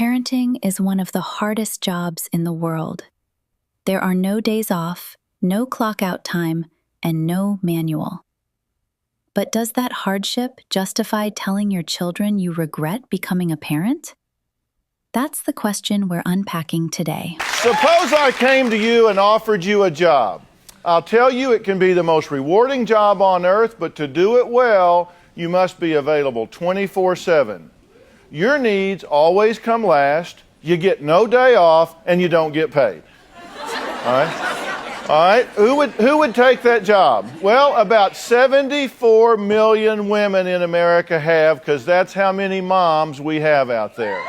Parenting is one of the hardest jobs in the world. There are no days off, no clock out time, and no manual. But does that hardship justify telling your children you regret becoming a parent? That's the question we're unpacking today. Suppose I came to you and offered you a job. I'll tell you it can be the most rewarding job on earth, but to do it well, you must be available 24/7. Your needs always come last, you get no day off, and you don't get paid. All right? All right? Who would take that job? Well, about 74 million women in America have, because that's how many moms we have out there.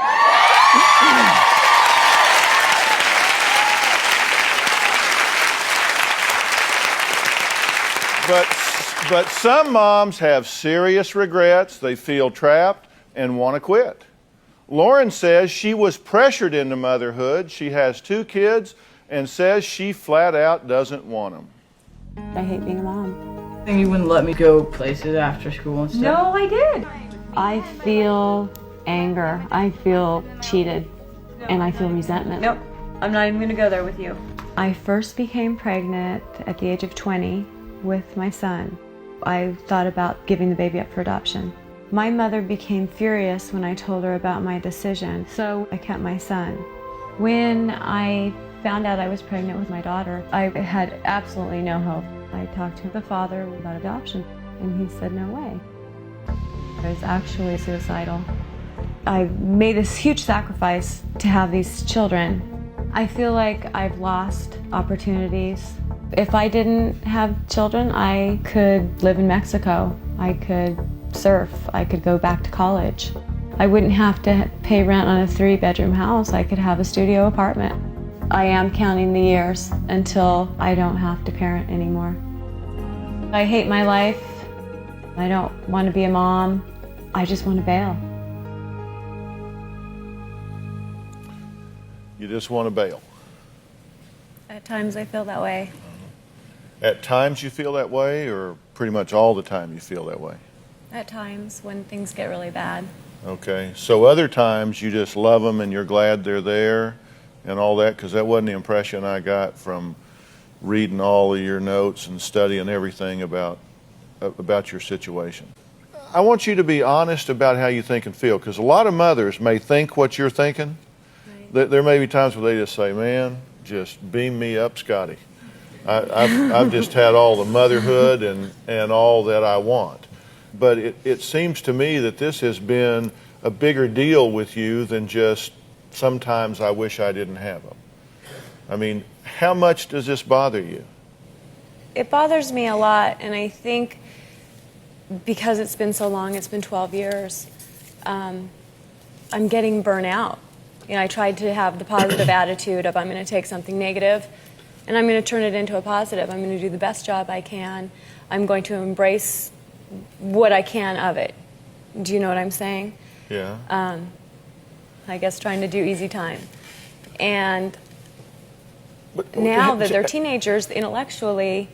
But some moms have serious regrets. They feel trapped and want to quit. Lauren says she was pressured into motherhood. She has 2 kids and says she flat out doesn't want them. I hate being a mom. And you wouldn't let me go places after school and stuff? No, I did. I feel anger. I feel cheated. And I feel resentment. Nope, I'm not even going to go there with you. I first became pregnant at the age of 20 with my son. I thought about giving the baby up for adoption. My mother became furious when I told her about my decision, so I kept my son. When I found out I was pregnant with my daughter, I had absolutely no hope. I talked to the father about adoption, and he said no way. I was actually suicidal. I made this huge sacrifice to have these children. I feel like I've lost opportunities. If I didn't have children, I could live in Mexico. I could surf. I could go back to college. I wouldn't have to pay rent on a 3-bedroom house. I could have a studio apartment. I am counting the years until I don't have to parent anymore. I hate my life. I don't want to be a mom. I just want to bail. You just want to bail. At times I feel that way. At times you feel that way, or pretty much all the time you feel that way? At times when things get really bad. Okay, so other times you just love them and you're glad they're there and all that, because that wasn't the impression I got from reading all of your notes and studying everything about your situation. I want you to be honest about how you think and feel, because a lot of mothers may think what you're thinking. Right. There may be times where they just say, man, just beam me up, Scotty. I've just had all the motherhood and all that I want. But it seems to me that this has been a bigger deal with you than just sometimes I wish I didn't have them. I mean, how much does this bother you? It bothers me a lot, and I think because it's been so long, it's been 12 years, I'm getting burnout. You know, I tried to have the positive attitude of I'm going to take something negative and I'm going to turn it into a positive. I'm going to do the best job I can. I'm going to embrace what I can of it. Do you know what I'm saying? Yeah. I guess trying to do easy time. And now that they're teenagers, intellectually,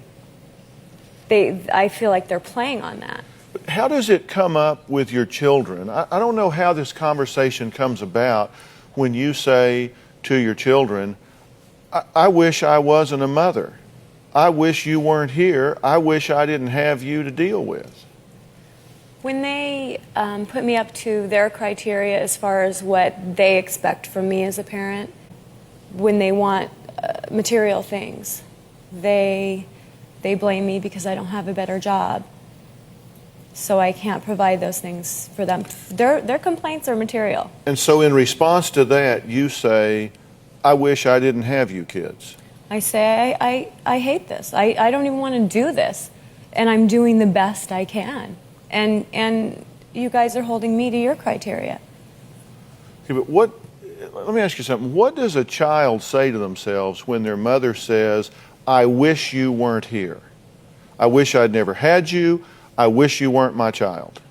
I feel like they're playing on that. How does it come up with your children? I don't know how this conversation comes about when you say to your children, I wish I wasn't a mother. I wish you weren't here. I wish I didn't have you to deal with. When they put me up to their criteria as far as what they expect from me as a parent, when they want material things, they blame me because I don't have a better job. So I can't provide those things for them. Their complaints are material. And so in response to that, you say, I wish I didn't have you kids. I say, I hate this. I don't even want to do this. And I'm doing the best I can. And you guys are holding me to your criteria. Okay, but let me ask you something. What does a child say to themselves when their mother says, I wish you weren't here? I wish I'd never had you. I wish you weren't my child.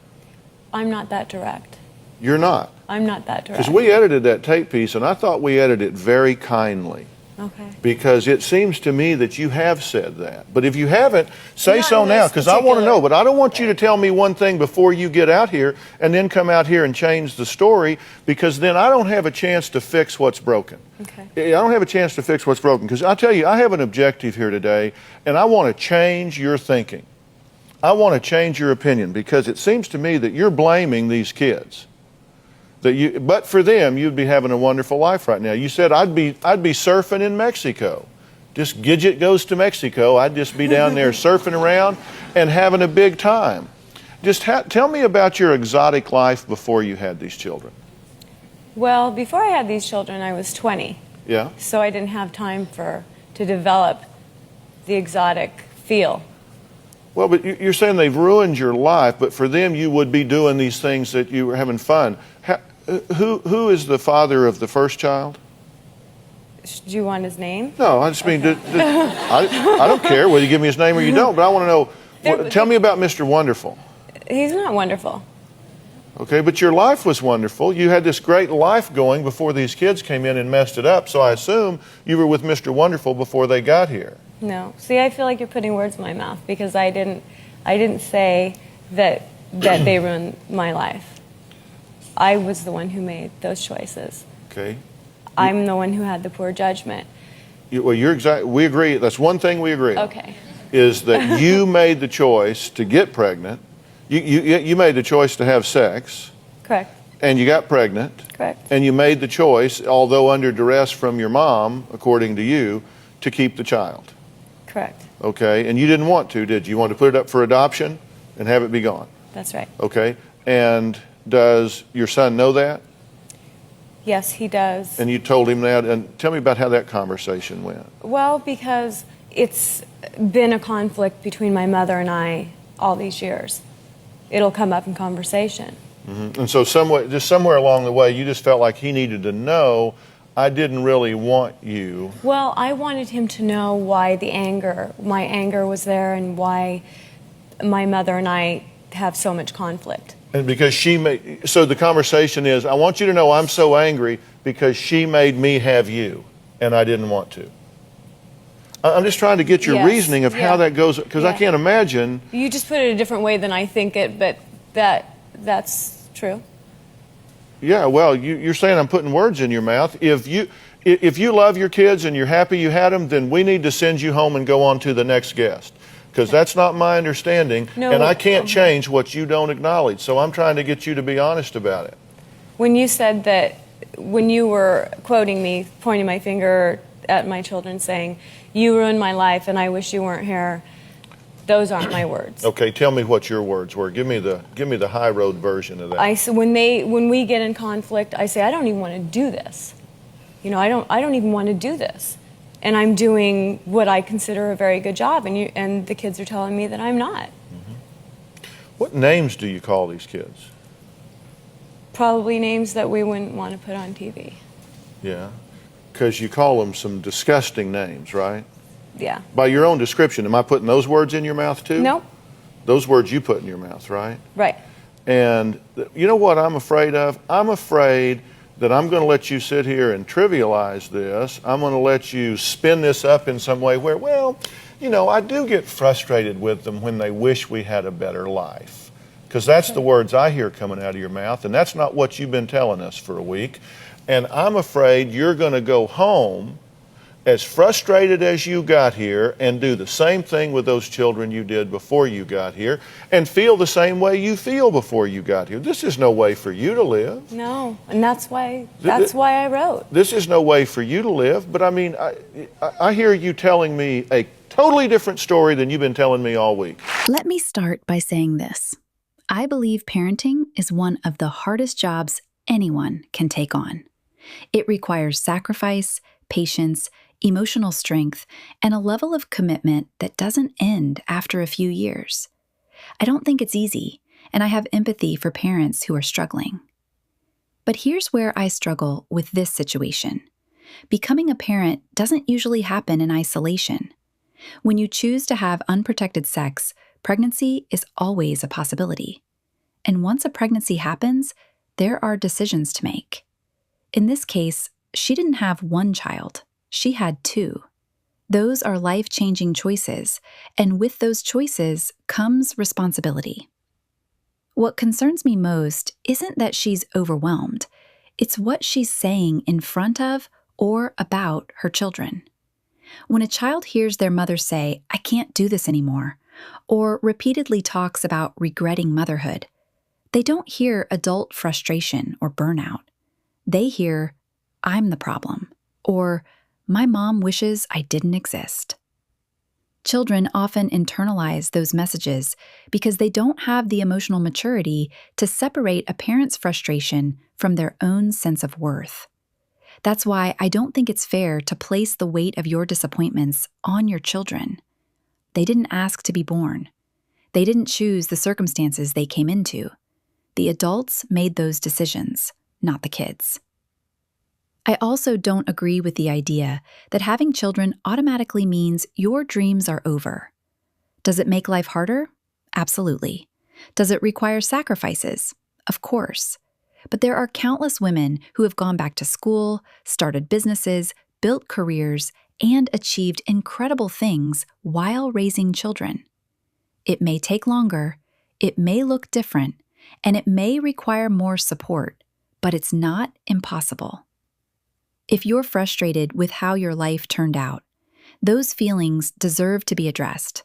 I'm not that direct. You're not? I'm not that direct. Because we edited that tape piece, and I thought we edited it very kindly. Okay. Because it seems to me that you have said that. But if you haven't, say Not so in now, this because I want to particular- know. But I don't want you to tell me one thing before you get out here and then come out here and change the story, because then I don't have a chance to fix what's broken. Okay. I don't have a chance to fix what's broken, because I tell you, I have an objective here today, and I want to change your thinking. I want to change your opinion, because it seems to me that you're blaming these kids. But for them, you'd be having a wonderful life right now. You said I'd be surfing in Mexico. Just Gidget goes to Mexico. I'd just be down there surfing around and having a big time. Just tell me about your exotic life before you had these children. Well, before I had these children, I was 20. Yeah. So I didn't have time to develop the exotic feel. Well, but you're saying they've ruined your life, but for them, you would be doing these things that you were having fun. Who is the father of the first child? Do you want his name? No, I just mean, I don't care whether you give me his name or you don't, but I want to know, tell me about Mr. Wonderful. He's not wonderful. Okay, but your life was wonderful. You had this great life going before these kids came in and messed it up, so I assume you were with Mr. Wonderful before they got here. No. See, I feel like you're putting words in my mouth, because I didn't say that they ruined my life. I was the one who made those choices. Okay. I'm the one who had the poor judgment. We agree. That's one thing we agree on. Okay. Is that you made the choice to get pregnant. You made the choice to have sex. Correct. And you got pregnant. Correct. And you made the choice, although under duress from your mom, according to you, to keep the child. Correct. Okay. And you didn't want to, did you? You wanted to put it up for adoption and have it be gone. That's right. Okay. And does your son know that? Yes, he does. And you told him that, and tell me about how that conversation went. Well, because it's been a conflict between my mother and I all these years. It'll come up in conversation. Mm-hmm. And so somewhere along the way, you just felt like he needed to know, I didn't really want you. Well, I wanted him to know why my anger was there, and why my mother and I have so much conflict. And because so the conversation is, I want you to know I'm so angry because she made me have you, and I didn't want to. I'm just trying to get your reasoning of how that goes, because I can't imagine. You just put it a different way than I think it, but that's true. Yeah, well, you're saying I'm putting words in your mouth. If you love your kids and you're happy you had them, then we need to send you home and go on to the next guest. Because that's not my understanding, and I can't change what you don't acknowledge. So I'm trying to get you to be honest about it. When you said that, when you were quoting me, pointing my finger at my children saying, you ruined my life and I wish you weren't here, those aren't my words. Okay, tell me what your words were. Give me the high road version of that. I say, when we get in conflict, I say, I don't even want to do this. You know, I don't even want to do this. And I'm doing what I consider a very good job, and the kids are telling me that I'm not. Mm-hmm. What names do you call these kids? Probably names that we wouldn't want to put on TV. Yeah, because you call them some disgusting names, right? Yeah. By your own description, am I putting those words in your mouth too? Nope. Those words you put in your mouth, right? Right. And you know what I'm afraid of? I'm afraid that I'm going to let you sit here and trivialize this. I'm going to let you spin this up in some way where, well, you know, I do get frustrated with them when they wish we had a better life. Because that's the words I hear coming out of your mouth, and that's not what you've been telling us for a week. And I'm afraid you're going to go home as frustrated as you got here and do the same thing with those children you did before you got here and feel the same way you feel before you got here. This is no way for you to live. No, and that's why I wrote. This is no way for you to live, but I mean, I hear you telling me a totally different story than you've been telling me all week. Let me start by saying this. I believe parenting is one of the hardest jobs anyone can take on. It requires sacrifice, patience, emotional strength, and a level of commitment that doesn't end after a few years. I don't think it's easy, and I have empathy for parents who are struggling. But here's where I struggle with this situation. Becoming a parent doesn't usually happen in isolation. When you choose to have unprotected sex, pregnancy is always a possibility. And once a pregnancy happens, there are decisions to make. In this case, she didn't have one child. She had two. Those are life-changing choices, and with those choices comes responsibility. What concerns me most isn't that she's overwhelmed. It's what she's saying in front of or about her children. When a child hears their mother say, "I can't do this anymore," or repeatedly talks about regretting motherhood, they don't hear adult frustration or burnout. They hear, "I'm the problem," or "My mom wishes I didn't exist." Children often internalize those messages because they don't have the emotional maturity to separate a parent's frustration from their own sense of worth. That's why I don't think it's fair to place the weight of your disappointments on your children. They didn't ask to be born. They didn't choose the circumstances they came into. The adults made those decisions, not the kids. I also don't agree with the idea that having children automatically means your dreams are over. Does it make life harder? Absolutely. Does it require sacrifices? Of course. But there are countless women who have gone back to school, started businesses, built careers, and achieved incredible things while raising children. It may take longer, it may look different, and it may require more support, but it's not impossible. If you're frustrated with how your life turned out, those feelings deserve to be addressed.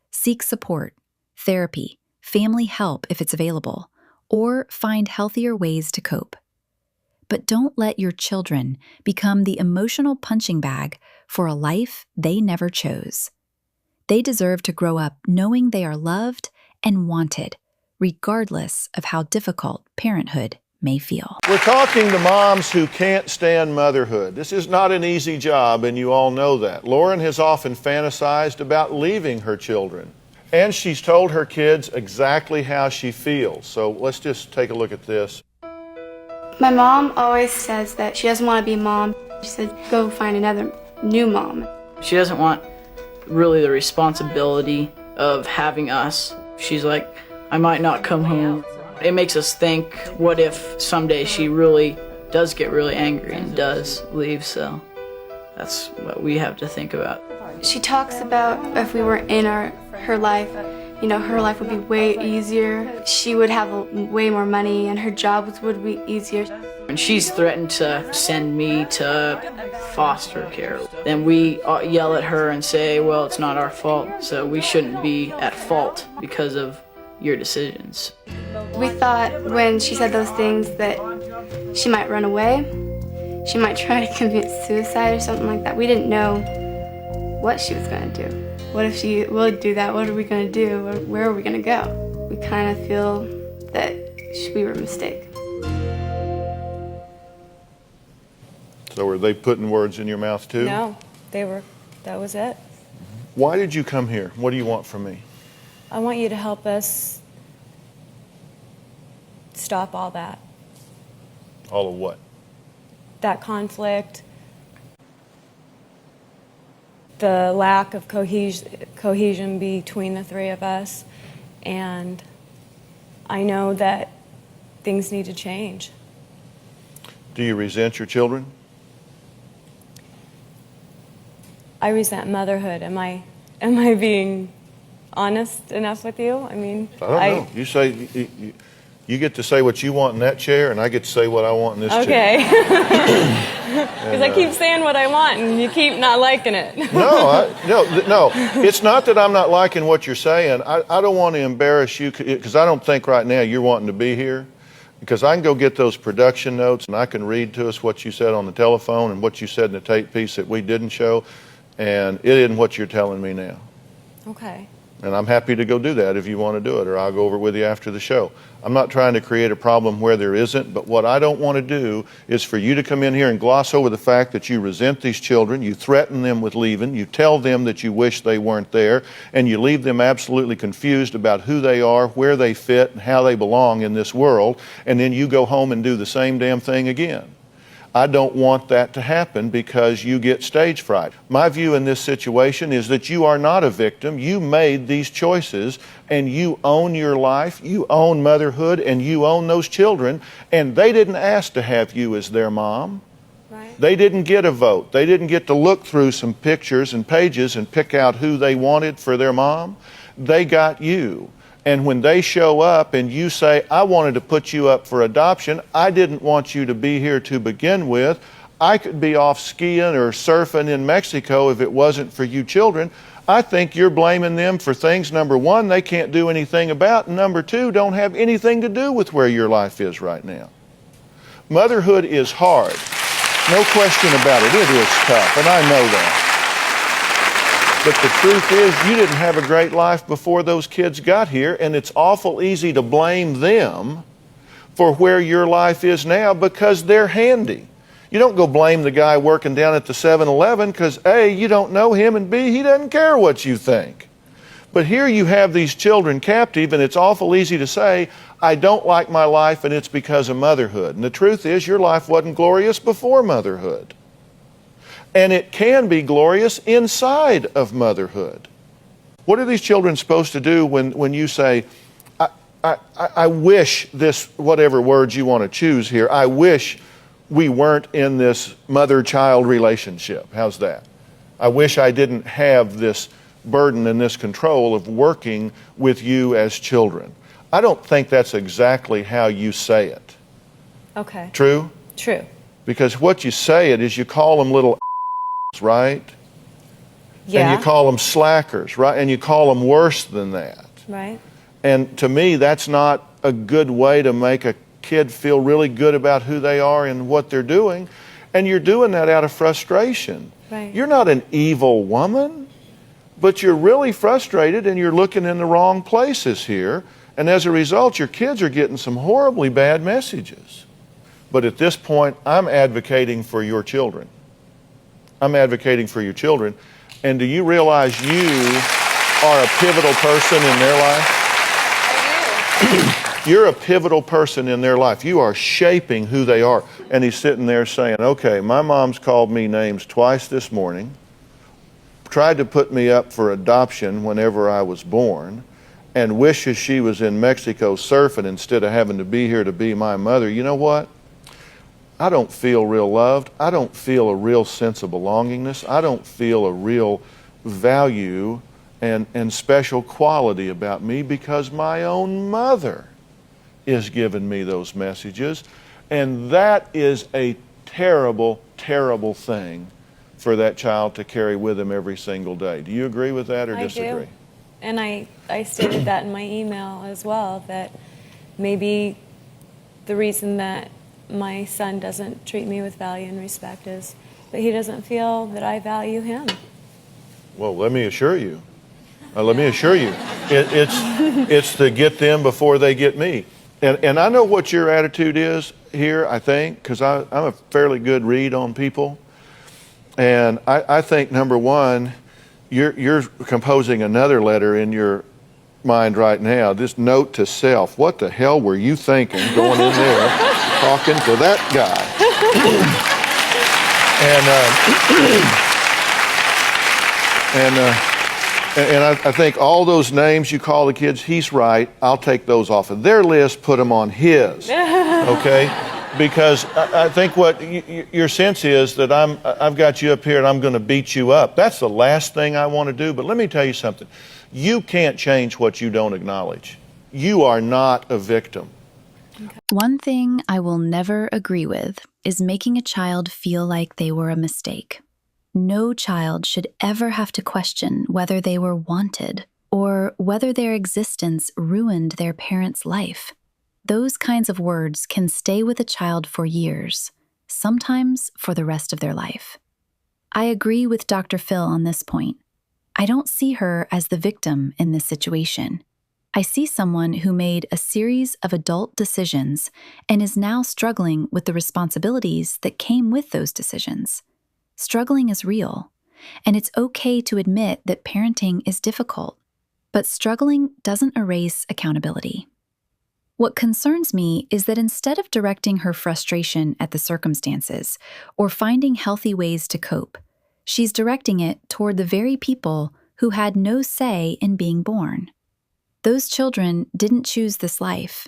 Seek support, therapy, family help if it's available, or find healthier ways to cope. But don't let your children become the emotional punching bag for a life they never chose. They deserve to grow up knowing they are loved and wanted, regardless of how difficult parenthood may feel. We're talking to moms who can't stand motherhood. This is not an easy job, and you all know that. Lauren has often fantasized about leaving her children, and she's told her kids exactly how she feels. So let's just take a look at this. My mom always says that she doesn't want to be a mom. She said, go find another new mom. She doesn't want really the responsibility of having us. She's like, I might not come home. It makes us think, what if someday she really does get really angry and does leave, so that's what we have to think about. She talks about if we were in her life, her life would be way easier. She would have way more money and her jobs would be easier. And she's threatened to send me to foster care. Then we yell at her and say, well, it's not our fault, so we shouldn't be at fault because of your decisions. We thought when she said those things that she might run away, she might try to commit suicide or something like that. We didn't know what she was going to do. What if she would do that? What are we going to do? Where are we going to go? We kind of feel that we were a mistake. So were they putting words in your mouth too? No, that was it. Why did you come here? What do you want from me? I want you to help us stop all that. All of what? That conflict, the lack of cohesion between the three of us, and I know that things need to change. Do you resent your children? I resent motherhood. Am I being honest enough with you? I mean, I don't know. You say you get to say what you want in that chair, and I get to say what I want in this chair. Okay. Because I keep saying what I want, and you keep not liking it. No. It's not that I'm not liking what you're saying. I don't want to embarrass you, because I don't think right now you're wanting to be here. Because I can go get those production notes, and I can read to us what you said on the telephone and what you said in the tape piece that we didn't show, and it isn't what you're telling me now. Okay. And I'm happy to go do that if you want to do it, or I'll go over with you after the show. I'm not trying to create a problem where there isn't, but what I don't want to do is for you to come in here and gloss over the fact that you resent these children, you threaten them with leaving, you tell them that you wish they weren't there, and you leave them absolutely confused about who they are, where they fit, and how they belong in this world, and then you go home and do the same damn thing again. I don't want that to happen because you get stage fright. My view in this situation is that you are not a victim. You made these choices, and you own your life, you own motherhood, and you own those children, and they didn't ask to have you as their mom. Right. They didn't get a vote. They didn't get to look through some pictures and pages and pick out who they wanted for their mom. They got you. And when they show up and you say, I wanted to put you up for adoption, I didn't want you to be here to begin with. I could be off skiing or surfing in Mexico if it wasn't for you children. I think you're blaming them for things, number one, they can't do anything about, and number two, don't have anything to do with where your life is right now. Motherhood is hard. No question about it. It is tough, and I know that. But the truth is, you didn't have a great life before those kids got here, and it's awful easy to blame them for where your life is now because they're handy. You don't go blame the guy working down at the 7-Eleven because A, you don't know him, and B, he doesn't care what you think. But here you have these children captive, and it's awful easy to say, I don't like my life and it's because of motherhood. And the truth is, your life wasn't glorious before motherhood. And it can be glorious inside of motherhood. What are these children supposed to do when you say, I wish this, whatever words you want to choose here, I wish we weren't in this mother-child relationship. How's that? I wish I didn't have this burden and this control of working with you as children. I don't think that's exactly how you say it. Okay. True? True. Because what you say it is you call them little right? Yeah. And you call them slackers, right? And you call them worse than that. Right. And to me, that's not a good way to make a kid feel really good about who they are and what they're doing. And you're doing that out of frustration. Right. You're not an evil woman, but you're really frustrated and you're looking in the wrong places here. And as a result, your kids are getting some horribly bad messages. But at this point, I'm advocating for your children. I'm advocating for your children. And do you realize you are a pivotal person in their life? I do. You're a pivotal person in their life. You are shaping who they are. And he's sitting there saying, okay, my mom's called me names twice this morning, tried to put me up for adoption whenever I was born, and wishes she was in Mexico surfing instead of having to be here to be my mother. You know what? I don't feel real loved. I don't feel a real sense of belongingness. I don't feel a real value and special quality about me because my own mother is giving me those messages. And that is a terrible, terrible thing for that child to carry with him every single day. Do you agree with that or disagree? I do. And I stated that in my email as well, that maybe the reason that my son doesn't treat me with value and respect is that he doesn't feel that I value him. Well, let me assure you. It's to get them before they get me. And I know what your attitude is here, I think, because I'm a fairly good read on people. And I think, number one, you're composing another letter in your mind right now, this note to self. What the hell were you thinking going in there talking to that guy? And I think all those names you call the kids, he's right. I'll take those off of their list, put them on his, okay? Because I think what your sense is that I've got you up here and I'm going to beat you up. That's the last thing I want to do. But let me tell you something. You can't change what you don't acknowledge. You are not a victim. One thing I will never agree with is making a child feel like they were a mistake. No child should ever have to question whether they were wanted or whether their existence ruined their parent's life. Those kinds of words can stay with a child for years, sometimes for the rest of their life. I agree with Dr. Phil on this point. I don't see her as the victim in this situation. I see someone who made a series of adult decisions and is now struggling with the responsibilities that came with those decisions. Struggling is real, and it's okay to admit that parenting is difficult, but struggling doesn't erase accountability. What concerns me is that instead of directing her frustration at the circumstances or finding healthy ways to cope, she's directing it toward the very people who had no say in being born. Those children didn't choose this life.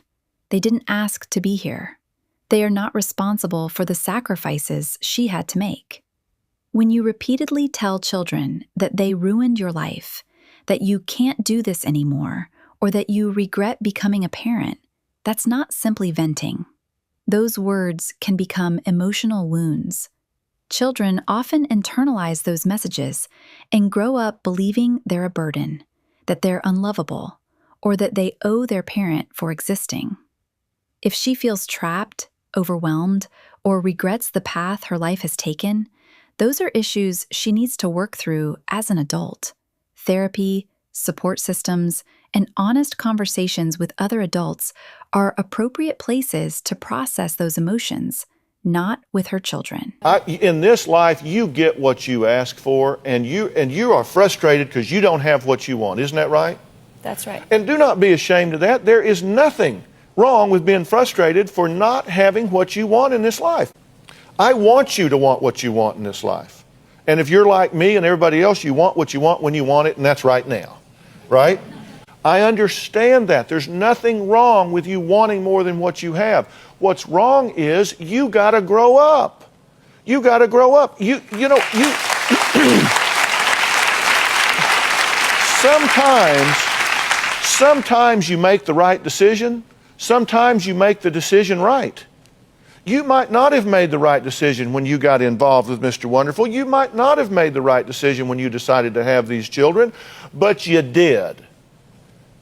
They didn't ask to be here. They are not responsible for the sacrifices she had to make. When you repeatedly tell children that they ruined your life, that you can't do this anymore, or that you regret becoming a parent, that's not simply venting. Those words can become emotional wounds. Children often internalize those messages and grow up believing they're a burden, that they're unlovable, or that they owe their parent for existing. If she feels trapped, overwhelmed, or regrets the path her life has taken, those are issues she needs to work through as an adult. Therapy, support systems, and honest conversations with other adults are appropriate places to process those emotions, not with her children. In this life, you get what you ask for, and you are frustrated because you don't have what you want. Isn't that right? That's right. And do not be ashamed of that. There is nothing wrong with being frustrated for not having what you want in this life. I want you to want what you want in this life. And if you're like me and everybody else, you want what you want when you want it, and that's right now, right? I understand that. There's nothing wrong with you wanting more than what you have. What's wrong is you got to grow up. You got to grow up. Sometimes you make the right decision. Sometimes you make the decision right. You might not have made the right decision when you got involved with Mr. Wonderful. You might not have made the right decision when you decided to have these children, but you did.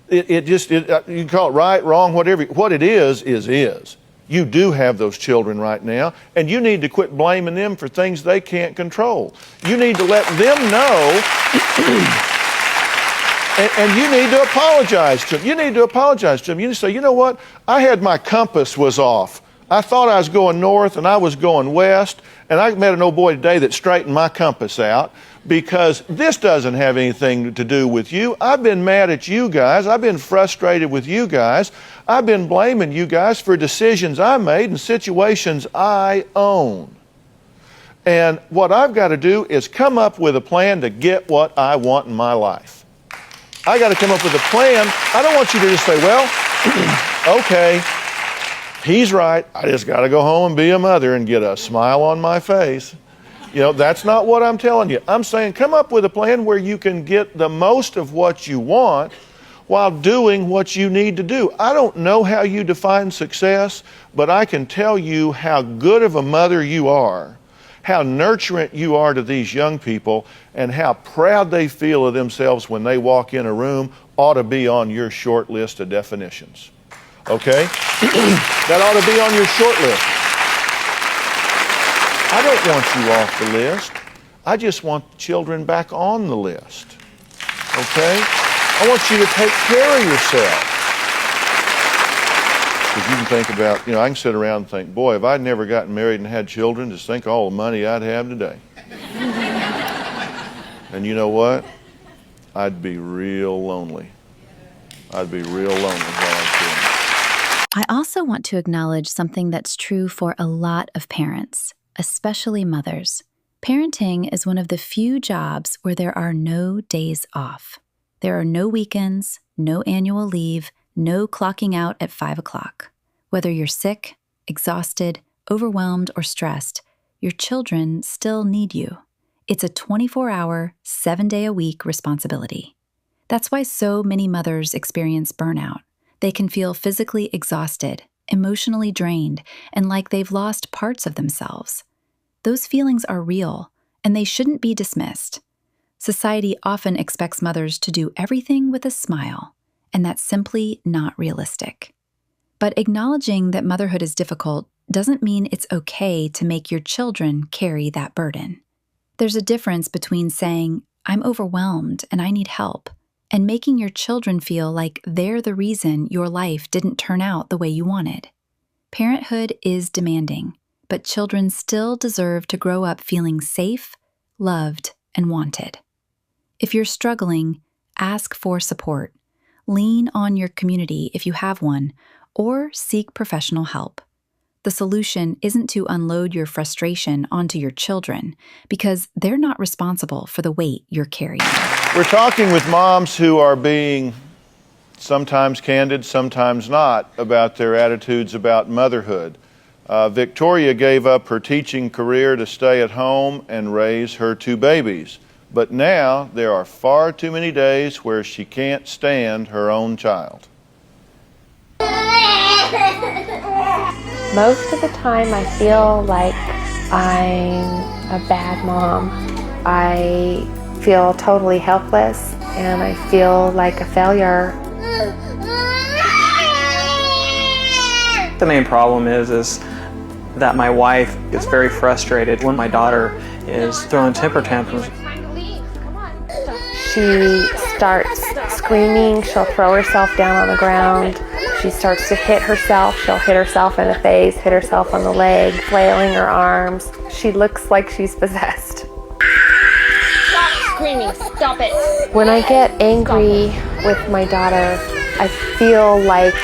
You can call it right, wrong, whatever. What it is. You do have those children right now, and you need to quit blaming them for things they can't control. You need to let them know, and you need to apologize to them. You need to apologize to them. You need to say, you know what? I had my compass was off. I thought I was going north and I was going west, and I met an old boy today that straightened my compass out, because this doesn't have anything to do with you. I've been mad at you guys. I've been frustrated with you guys. I've been blaming you guys for decisions I made and situations I own. And what I've got to do is come up with a plan to get what I want in my life. I got to come up with a plan. I don't want you to just say, well, okay, he's right. I just got to go home and be a mother and get a smile on my face. That's not what I'm telling you. I'm saying come up with a plan where you can get the most of what you want while doing what you need to do. I don't know how you define success, but I can tell you how good of a mother you are, how nurturant you are to these young people, and how proud they feel of themselves when they walk in a room ought to be on your short list of definitions. Okay? That ought to be on your short list. I don't want you off the list. I just want children back on the list. Okay? I want you to take care of yourself. Because you can think about, I can sit around and think, boy, if I'd never gotten married and had children, just think all the money I'd have today. And you know what? I'd be real lonely. I'd be real lonely while I'm doing it. I also want to acknowledge something that's true for a lot of parents, especially mothers. Parenting is one of the few jobs where there are no days off. There are no weekends, no annual leave, no clocking out at 5 o'clock. Whether you're sick, exhausted, overwhelmed, or stressed, your children still need you. It's a 24-hour, 7-day-a-week responsibility. That's why so many mothers experience burnout. They can feel physically exhausted, emotionally drained, and like they've lost parts of themselves. Those feelings are real, and they shouldn't be dismissed. Society often expects mothers to do everything with a smile, and that's simply not realistic. But acknowledging that motherhood is difficult doesn't mean it's okay to make your children carry that burden. There's a difference between saying, "I'm overwhelmed and I need help," and making your children feel like they're the reason your life didn't turn out the way you wanted. Parenthood is demanding, but children still deserve to grow up feeling safe, loved, and wanted. If you're struggling, ask for support. Lean on your community if you have one, or seek professional help. The solution isn't to unload your frustration onto your children, because they're not responsible for the weight you're carrying. We're talking with moms who are being sometimes candid, sometimes not, about their attitudes about motherhood. Victoria gave up her teaching career to stay at home and raise her 2 babies. But now there are far too many days where she can't stand her own child. Most of the time I feel like I'm a bad mom. I feel totally helpless and I feel like a failure. The main problem is that my wife gets very frustrated when my daughter is throwing temper tantrums. She starts screaming, she'll throw herself down on the ground. She starts to hit herself, she'll hit herself in the face, hit herself on the leg, flailing her arms. She looks like she's possessed. Stop screaming, stop it. When I get angry with my daughter, I feel like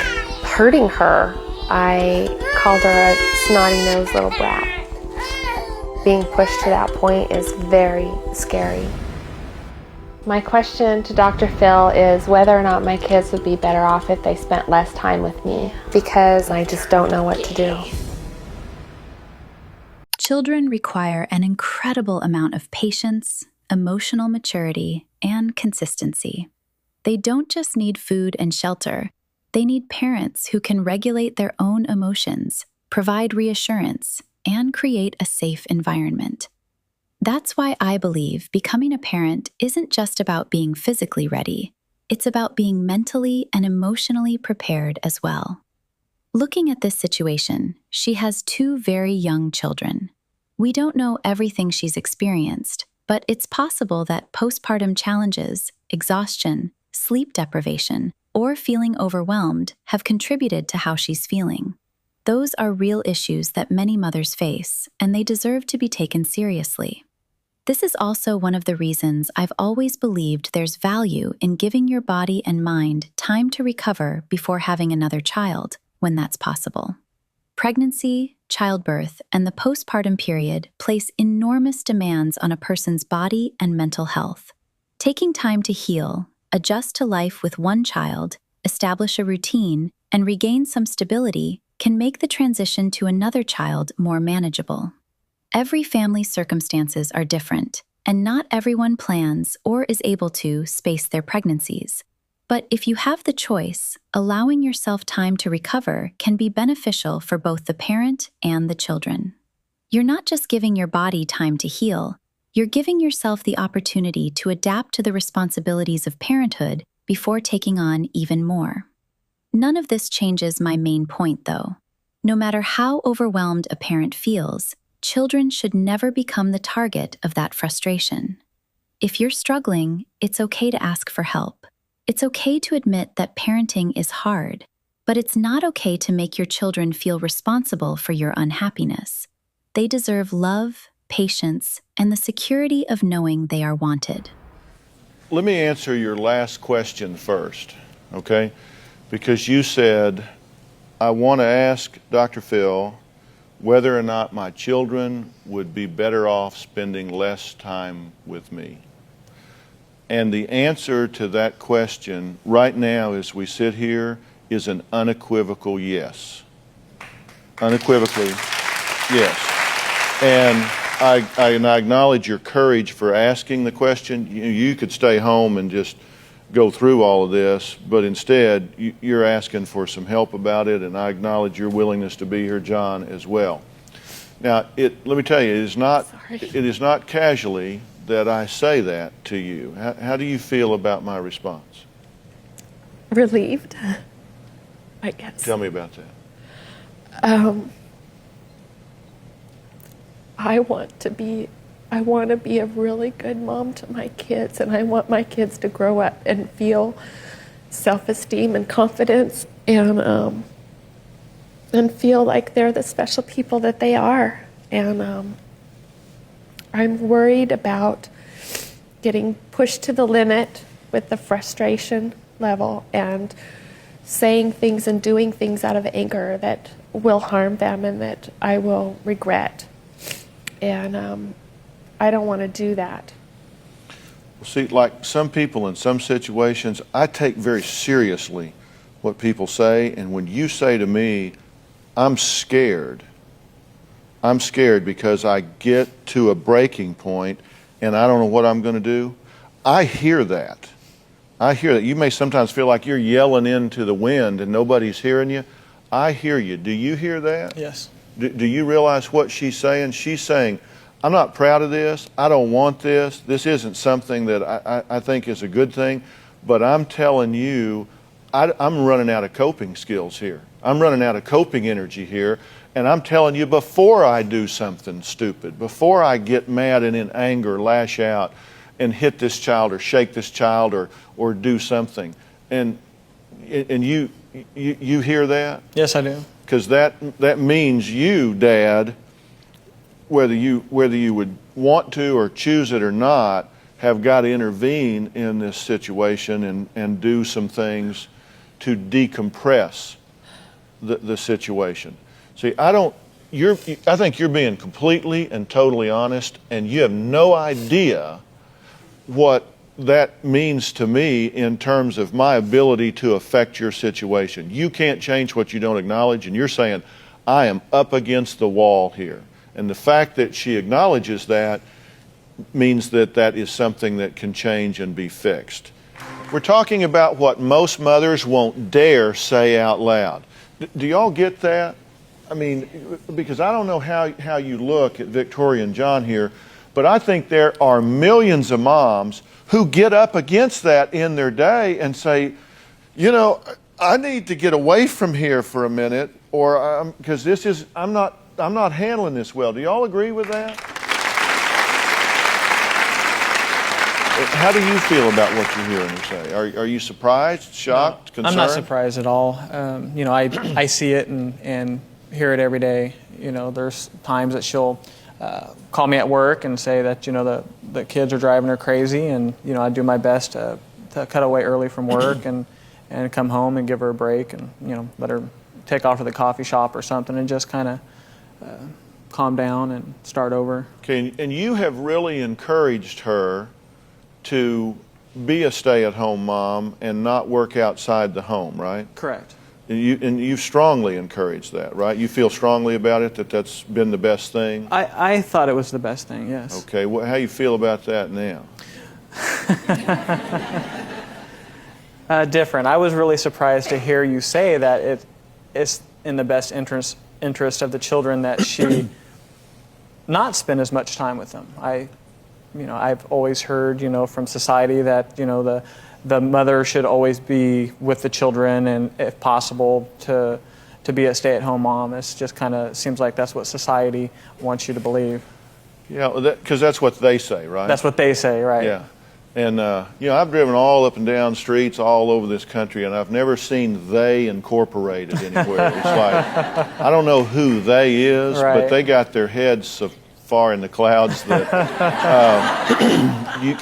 hurting her. I called her a snotty-nosed little brat. Being pushed to that point is very scary. My question to Dr. Phil is whether or not my kids would be better off if they spent less time with me, because I just don't know what to do. Children require an incredible amount of patience, emotional maturity, and consistency. They don't just need food and shelter. They need parents who can regulate their own emotions, provide reassurance, and create a safe environment. That's why I believe becoming a parent isn't just about being physically ready. It's about being mentally and emotionally prepared as well. Looking at this situation, she has 2 very young children. We don't know everything she's experienced, but it's possible that postpartum challenges, exhaustion, sleep deprivation, or feeling overwhelmed have contributed to how she's feeling. Those are real issues that many mothers face, and they deserve to be taken seriously. This is also one of the reasons I've always believed there's value in giving your body and mind time to recover before having another child, when that's possible. Pregnancy, childbirth, and the postpartum period place enormous demands on a person's body and mental health. Taking time to heal, adjust to life with one child, establish a routine, and regain some stability can make the transition to another child more manageable. Every family's circumstances are different, and not everyone plans or is able to space their pregnancies. But if you have the choice, allowing yourself time to recover can be beneficial for both the parent and the children. You're not just giving your body time to heal, you're giving yourself the opportunity to adapt to the responsibilities of parenthood before taking on even more. None of this changes my main point, though. No matter how overwhelmed a parent feels, children should never become the target of that frustration. If you're struggling, it's okay to ask for help. It's okay to admit that parenting is hard, but it's not okay to make your children feel responsible for your unhappiness. They deserve love, patience, and the security of knowing they are wanted. Let me answer your last question first, okay? Because you said, I want to ask Dr. Phil whether or not my children would be better off spending less time with me. And the answer to that question right now as we sit here is an unequivocal yes. Unequivocally, yes. And I acknowledge your courage for asking the question. You could stay home and just go through all of this, but instead you're asking for some help about it, and I acknowledge your willingness to be here, John, as well. Now, let me tell you, it is not casually that I say that to you. How do you feel about my response? Relieved, I guess. Tell me about that. I want to be a really good mom to my kids, and I want my kids to grow up and feel self-esteem and confidence, and feel like they're the special people that they are. And I'm worried about getting pushed to the limit with the frustration level and saying things and doing things out of anger that will harm them and that I will regret. And I don't want to do that. Well, see, like some people in some situations, I take very seriously what people say, and when you say to me, I'm scared, I'm scared because I get to a breaking point and I don't know what I'm going to do. I hear that. I hear that. You may sometimes feel like you're yelling into the wind and nobody's hearing you. I hear you. Do you hear that? Yes. Do you realize what she's saying? She's saying, I'm not proud of this. I don't want this. This isn't something that I think is a good thing. But I'm telling you, I'm running out of coping skills here. I'm running out of coping energy here. And I'm telling you, before I do something stupid, before I get mad and in anger, lash out and hit this child or shake this child or do something. And you hear that? Yes, I do. Because that means you, Dad, whether you would want to or choose it or not, have got to intervene in this situation and do some things to decompress the situation. See, I think you're being completely and totally honest, and you have no idea what that means to me in terms of my ability to affect your situation. You can't change what you don't acknowledge, and you're saying, I am up against the wall here. And the fact that she acknowledges that means that that is something that can change and be fixed. We're talking about what most mothers won't dare say out loud. Do y'all get that? I mean, because I don't know how you look at Victoria and John here, but I think there are millions of moms who get up against that in their day and say, you know, I need to get away from here for a minute, or because I'm not handling this well. Do y'all agree with that? How do you feel about what you're hearing her say? Are you surprised, shocked, concerned? I'm not surprised at all. You know, I see it and hear it every day. You know, there's times that she'll call me at work and say that, you know, the kids are driving her crazy, and, you know, I do my best to cut away early from work and come home and give her a break and, you know, let her take off to the coffee shop or something and just kind of calm down and start over. Okay, and you have really encouraged her to be a stay-at-home mom and not work outside the home, right? Correct. And you've strongly encouraged that, right? You feel strongly about it, that's been the best thing? I thought it was the best thing, yes. Okay, how you feel about that now? Different. I was really surprised to hear you say that it's in the best interest of the children that she not spend as much time with them. I've always heard, you know, from society that, you know, the mother should always be with the children and, if possible, to be a stay-at-home mom. It's just kind of seems like that's what society wants you to believe. Yeah, because that's what they say, right? That's what they say, right? Yeah. And, you know, I've driven all up and down streets all over this country, and I've never seen they incorporated anywhere. It's like, I don't know who they is, right, but they got their heads so far in the clouds that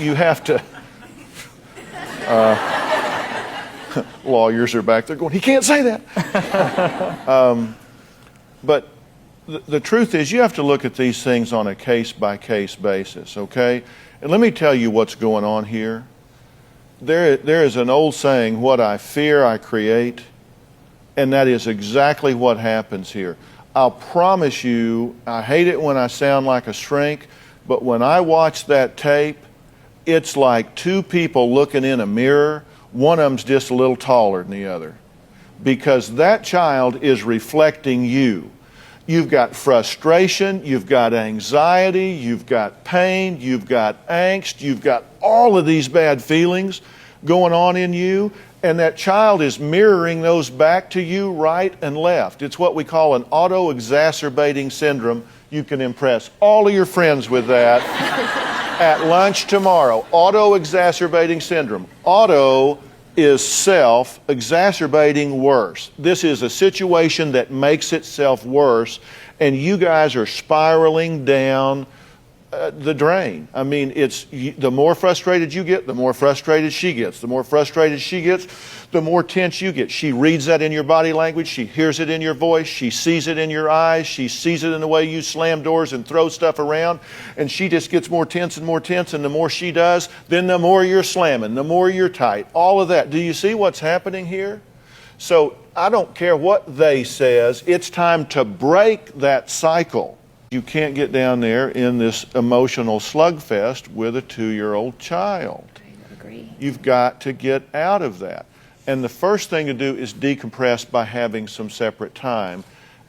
you have to... lawyers are back there going, he can't say that. But the truth is, you have to look at these things on a case-by-case basis, okay? And let me tell you what's going on here. There is an old saying, what I fear I create, and that is exactly what happens here. I'll promise you, I hate it when I sound like a shrink, but when I watch that tape, it's like two people looking in a mirror. One of them's just a little taller than the other, because that child is reflecting you. You've got frustration, you've got anxiety, you've got pain, you've got angst, you've got all of these bad feelings going on in you, and that child is mirroring those back to you right and left. It's what we call an auto-exacerbating syndrome. You can impress all of your friends with that at lunch tomorrow. Auto-exacerbating syndrome. Auto is self, exacerbating worse. This is a situation that makes itself worse, and you guys are spiraling down the drain. I mean, the more frustrated you get, the more frustrated she gets. The more frustrated she gets, the more tense you get. She reads that in your body language. She hears it in your voice. She sees it in your eyes. She sees it in the way you slam doors and throw stuff around. And she just gets more tense and more tense. And the more she does, then the more you're slamming, the more you're tight. All of that. Do you see what's happening here? So I don't care what they says. It's time to break that cycle. You can't get down there in this emotional slugfest with a 2-year-old child. I agree. You've got to get out of that. And the first thing to do is decompress by having some separate time.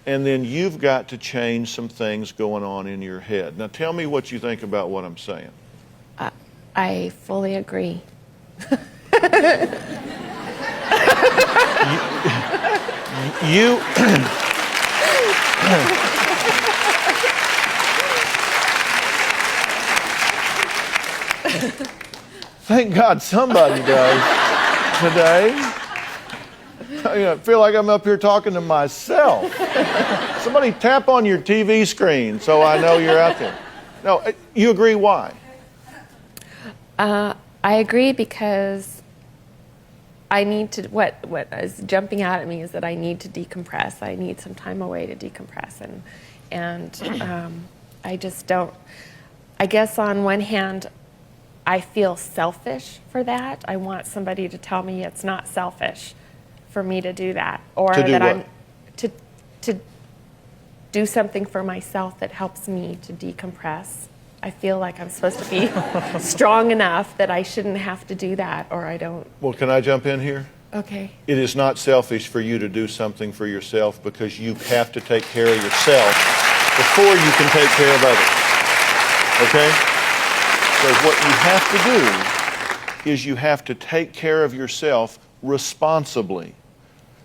And then you've got to change some things going on in your head. Now tell me what you think about what I'm saying. I fully agree. You thank God somebody does today. I feel like I'm up here talking to myself. Somebody tap on your TV screen so I know you're out there. No, you agree why? I agree because I need to, what is jumping out at me is that I need to decompress. I need some time away to decompress. And I just don't, I guess on one hand, I feel selfish for that. I want somebody to tell me it's not selfish for me to do that. Or to do that what? I'm, to do something for myself that helps me to decompress. I feel like I'm supposed to be strong enough that I shouldn't have to do that, or I don't. Well, can I jump in here? Okay. It is not selfish for you to do something for yourself because you have to take care of yourself before you can take care of others. Okay? So what you have to do is you have to take care of yourself responsibly.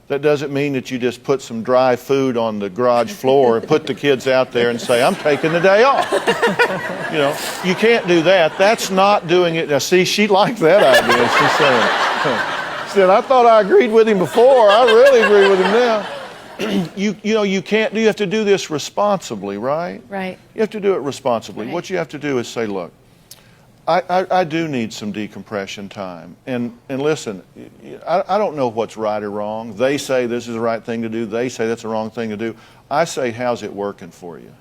That doesn't mean that you just put some dry food on the garage floor and put the kids out there and say, I'm taking the day off. You know, you can't do that. That's not doing it. Now, see, she liked that idea. She's saying, she said, I thought I agreed with him before. I really agree with him now. You have to do this responsibly, right? Right. You have to do it responsibly. Right. What you have to do is say, look, I do need some decompression time. And listen, I don't know what's right or wrong. They say this is the right thing to do. They say that's the wrong thing to do. I say, how's it working for you?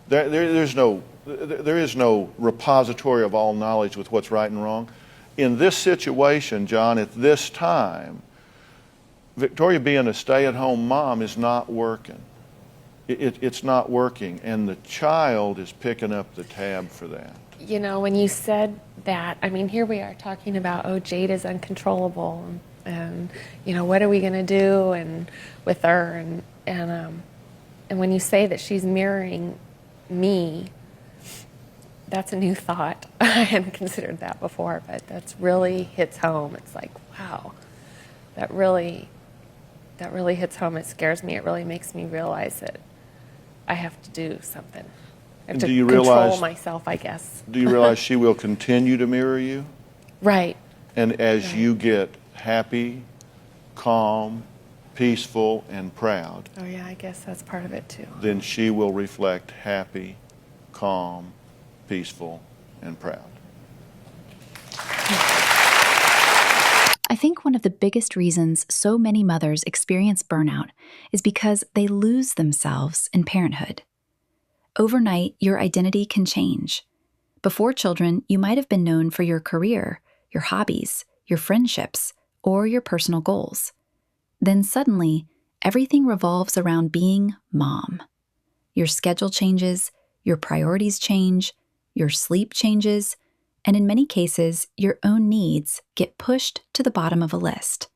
There is no repository of all knowledge with what's right and wrong. In this situation, John, at this time, Victoria being a stay-at-home mom is not working. It's not working, and the child is picking up the tab for that. You know, when you said that, I mean, here we are talking about, oh, Jade is uncontrollable, and you know, what are we going to do and with her, and when you say that she's mirroring me, that's a new thought. I hadn't considered that before, but that's really hits home. It's like, wow, that really hits home. It scares me. It really makes me realize that I have to do something. I have to control myself, I guess. Do you realize she will continue to mirror you? Right. And as you get happy, calm, peaceful, and proud, Oh yeah, I guess that's part of it too. then she will reflect happy, calm, peaceful, and proud. I think one of the biggest reasons so many mothers experience burnout is because they lose themselves in parenthood. Overnight, your identity can change. Before children, you might have been known for your career, your hobbies, your friendships, or your personal goals. Then suddenly, everything revolves around being mom. Your schedule changes, your priorities change, your sleep changes, and in many cases, your own needs get pushed to the bottom of a list.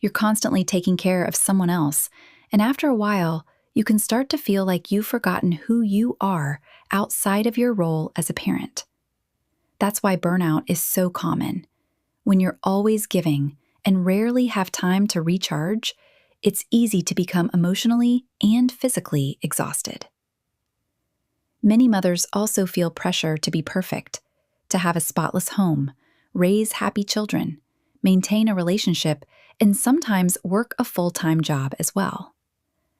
You're constantly taking care of someone else, and after a while, you can start to feel like you've forgotten who you are outside of your role as a parent. That's why burnout is so common. When you're always giving and rarely have time to recharge, it's easy to become emotionally and physically exhausted. Many mothers also feel pressure to be perfect, to have a spotless home, raise happy children, maintain a relationship, and sometimes work a full-time job as well.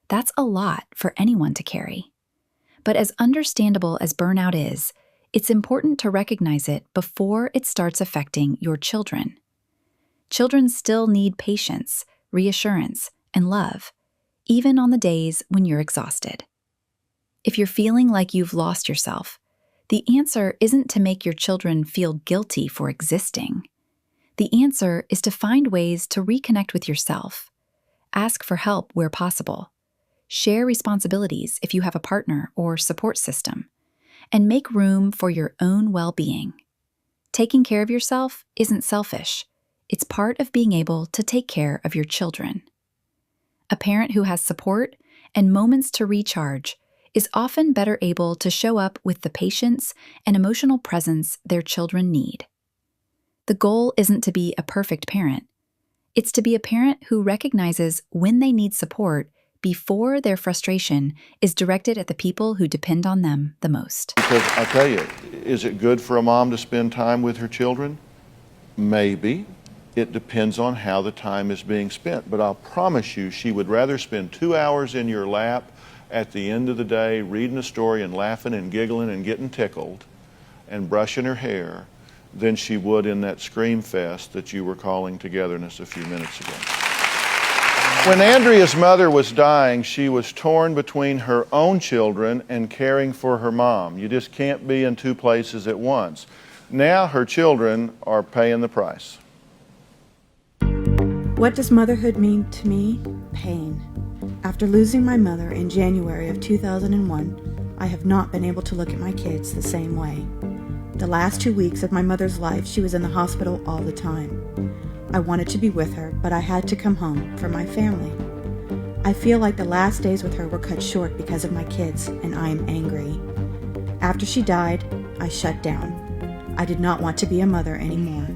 That's a lot for anyone to carry. But as understandable as burnout is, it's important to recognize it before it starts affecting your children. Children still need patience, reassurance, and love, even on the days when you're exhausted. If you're feeling like you've lost yourself, the answer isn't to make your children feel guilty for existing. The answer is to find ways to reconnect with yourself. Ask for help where possible. Share responsibilities if you have a partner or support system. And make room for your own well-being. Taking care of yourself isn't selfish. It's part of being able to take care of your children. A parent who has support and moments to recharge is often better able to show up with the patience and emotional presence their children need. The goal isn't to be a perfect parent. It's to be a parent who recognizes when they need support before their frustration is directed at the people who depend on them the most. Because I tell you, is it good for a mom to spend time with her children? Maybe. It depends on how the time is being spent. But I'll promise you, she would rather spend 2 hours in your lap at the end of the day reading a story and laughing and giggling and getting tickled and brushing her hair than she would in that scream fest that you were calling togetherness a few minutes ago. When Andrea's mother was dying, she was torn between her own children and caring for her mom. You just can't be in two places at once. Now her children are paying the price. What does motherhood mean to me? Pain. After losing my mother in January of 2001, I have not been able to look at my kids the same way. The last 2 weeks of my mother's life, she was in the hospital all the time. I wanted to be with her, but I had to come home for my family. I feel like the last days with her were cut short because of my kids, and I am angry. After she died, I shut down. I did not want to be a mother anymore.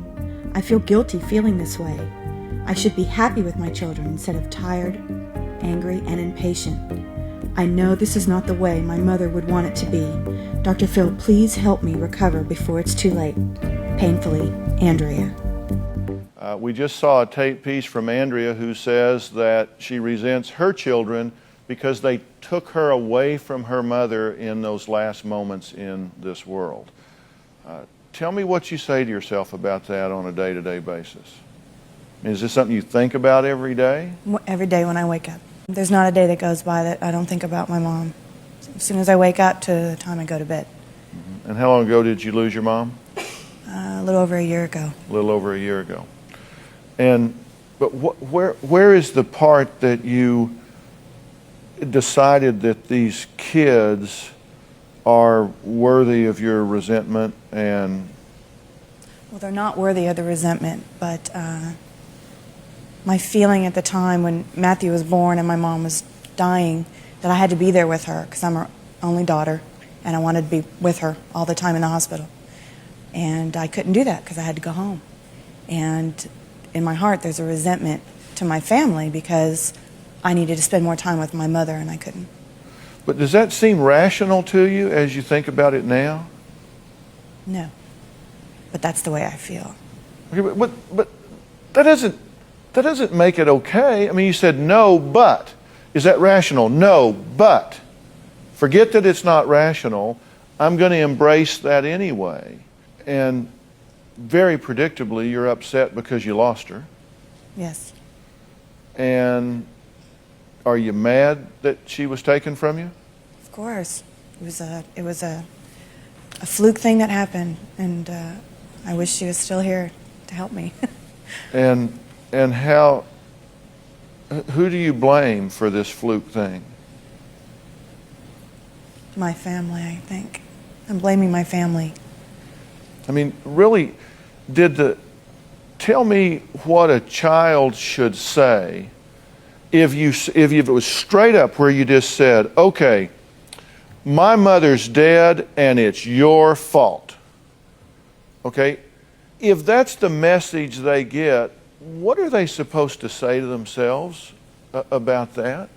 I feel guilty feeling this way. I should be happy with my children instead of tired, angry, and impatient. I know this is not the way my mother would want it to be. Dr. Phil, please help me recover before it's too late. Painfully, Andrea. We just saw a tape piece from Andrea who says that she resents her children because they took her away from her mother in those last moments in this world. Tell me what you say to yourself about that on a day-to-day basis. Is this something you think about every day? Every day when I wake up. There's not a day that goes by that I don't think about my mom. As soon as I wake up to the time I go to bed. And how long ago did you lose your mom? A little over a year ago. A little over a year ago. But where is the part that you decided that these kids are worthy of your resentment and... Well, they're not worthy of the resentment, but my feeling at the time when Matthew was born and my mom was dying, that I had to be there with her because I'm her only daughter and I wanted to be with her all the time in the hospital. And I couldn't do that because I had to go home. And in my heart, there's a resentment to my family because I needed to spend more time with my mother and I couldn't. But does that seem rational to you as you think about it now? No. But that's the way I feel. Okay, but that doesn't make it okay. I mean, you said no, but. Is that rational? No, but. Forget that it's not rational. I'm going to embrace that anyway. And very predictably, you're upset because you lost her. Yes. And are you mad that she was taken from you? Of course. It was a fluke thing that happened, and I wish she was still here to help me. And how, who do you blame for this fluke thing? My family, I think. I'm blaming my family. I mean, really, tell me what a child should say if it was straight up where you just said, okay, my mother's dead and it's your fault. Okay? If that's the message they get, what are they supposed to say to themselves about that?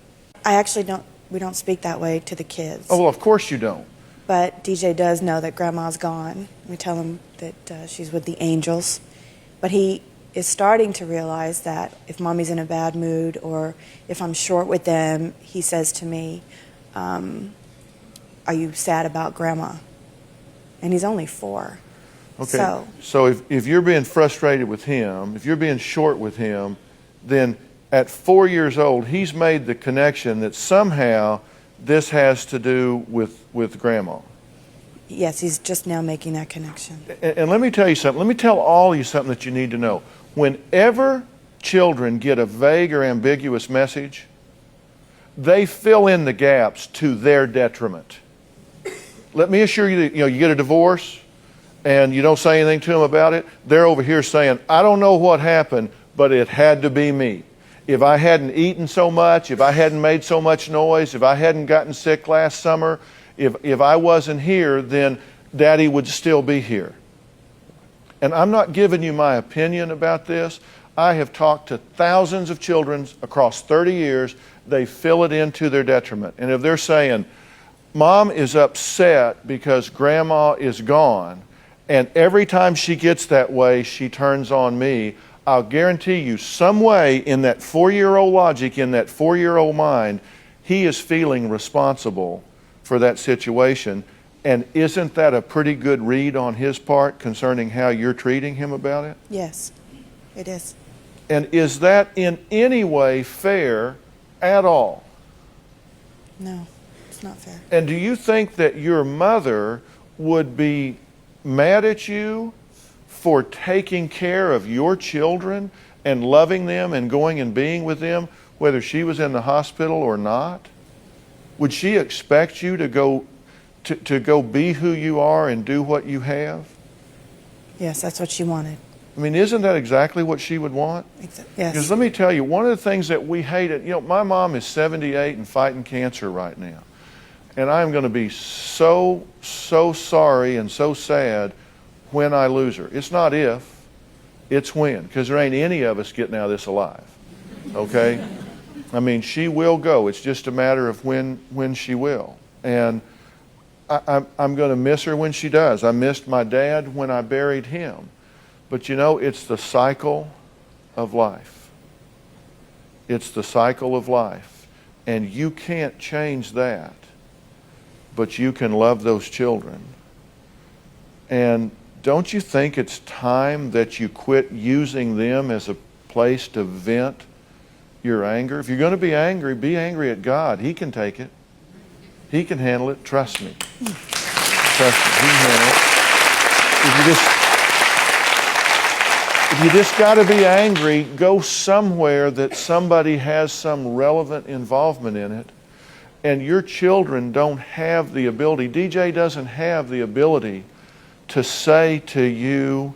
We don't speak that way to the kids. Oh, well, of course you don't. But DJ does know that Grandma's gone. We tell him that she's with the angels. But he is starting to realize that if Mommy's in a bad mood or if I'm short with them, he says to me, are you sad about Grandma? And he's only 4. Okay, so if you're being frustrated with him, if you're being short with him, then at 4 years old, he's made the connection that somehow this has to do with Grandma. Yes, he's just now making that connection. And let me tell you something. Let me tell all of you something that you need to know. Whenever children get a vague or ambiguous message, they fill in the gaps to their detriment. Let me assure you that, you get a divorce and you don't say anything to them about it, they're over here saying, I don't know what happened, but it had to be me. If I hadn't eaten so much, if I hadn't made so much noise, if I hadn't gotten sick last summer, if I wasn't here, then Daddy would still be here. And I'm not giving you my opinion about this. I have talked to thousands of children across 30 years. They fill it into their detriment. And if they're saying, Mom is upset because Grandma is gone, and every time she gets that way, she turns on me, I'll guarantee you some way in that 4-year-old logic, in that 4-year-old mind, he is feeling responsible for that situation. And isn't that a pretty good read on his part concerning how you're treating him about it? Yes, it is. And is that in any way fair at all? No, it's not fair. And do you think that your mother would be mad at you for taking care of your children and loving them and going and being with them, whether she was in the hospital or not? Would she expect you to go be who you are and do what you have? Yes, that's what she wanted. I mean, isn't that exactly what she would want? Yes. Because let me tell you, one of the things that we hated, my mom is 78 and fighting cancer right now. And I'm going to be so sorry and so sad when I lose her. It's not if, it's when, because there ain't any of us getting out of this alive, okay? I mean, she will go. It's just a matter of when she will. And I'm going to miss her when she does. I missed my dad when I buried him. But it's the cycle of life. It's the cycle of life. And you can't change that. But you can love those children. And don't you think it's time that you quit using them as a place to vent your anger? If you're going to be angry at God. He can take it. He can handle it. Trust me. Trust me. He can handle it. If you just got to be angry, go somewhere that somebody has some relevant involvement in it. And your children don't have the ability, DJ doesn't have the ability to say to you,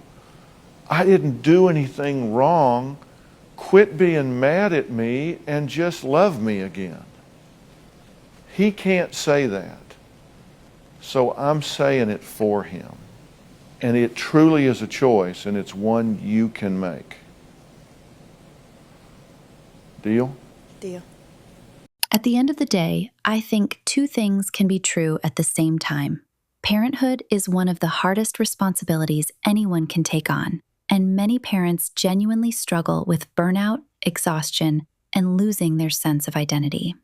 I didn't do anything wrong. Quit being mad at me and just love me again. He can't say that. So I'm saying it for him. And it truly is a choice, and it's one you can make. Deal? Deal. At the end of the day, I think two things can be true at the same time. Parenthood is one of the hardest responsibilities anyone can take on, and many parents genuinely struggle with burnout, exhaustion, and losing their sense of identity.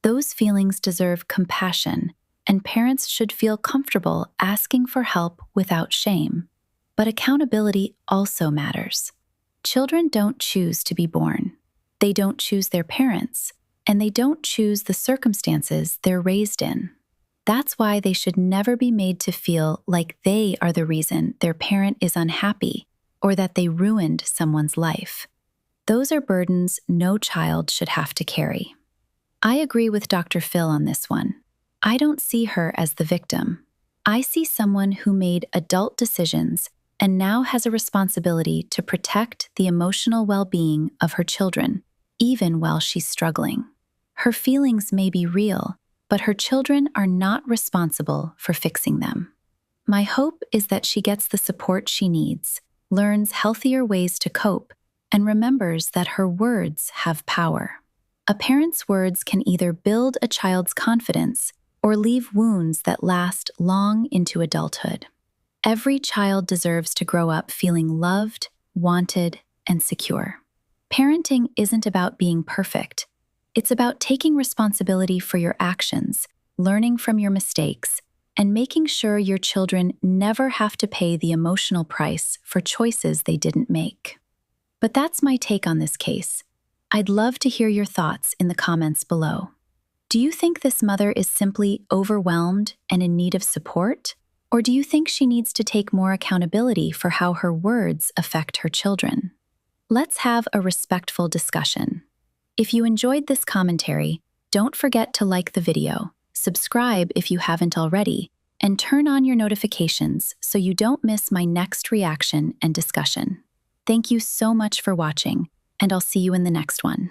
Those feelings deserve compassion, and parents should feel comfortable asking for help without shame. But accountability also matters. Children don't choose to be born. They don't choose their parents, and they don't choose the circumstances they're raised in. That's why they should never be made to feel like they are the reason their parent is unhappy or that they ruined someone's life. Those are burdens no child should have to carry. I agree with Dr. Phil on this one. I don't see her as the victim. I see someone who made adult decisions and now has a responsibility to protect the emotional well-being of her children, even while she's struggling. Her feelings may be real, but her children are not responsible for fixing them. My hope is that she gets the support she needs, learns healthier ways to cope, and remembers that her words have power. A parent's words can either build a child's confidence or leave wounds that last long into adulthood. Every child deserves to grow up feeling loved, wanted, and secure. Parenting isn't about being perfect. It's about taking responsibility for your actions, learning from your mistakes, and making sure your children never have to pay the emotional price for choices they didn't make. But that's my take on this case. I'd love to hear your thoughts in the comments below. Do you think this mother is simply overwhelmed and in need of support? Or do you think she needs to take more accountability for how her words affect her children? Let's have a respectful discussion. If you enjoyed this commentary, Don't forget to like the video, subscribe if you haven't already, and turn on your notifications so you don't miss my next reaction and discussion. Thank you so much for watching, and I'll see you in the next one.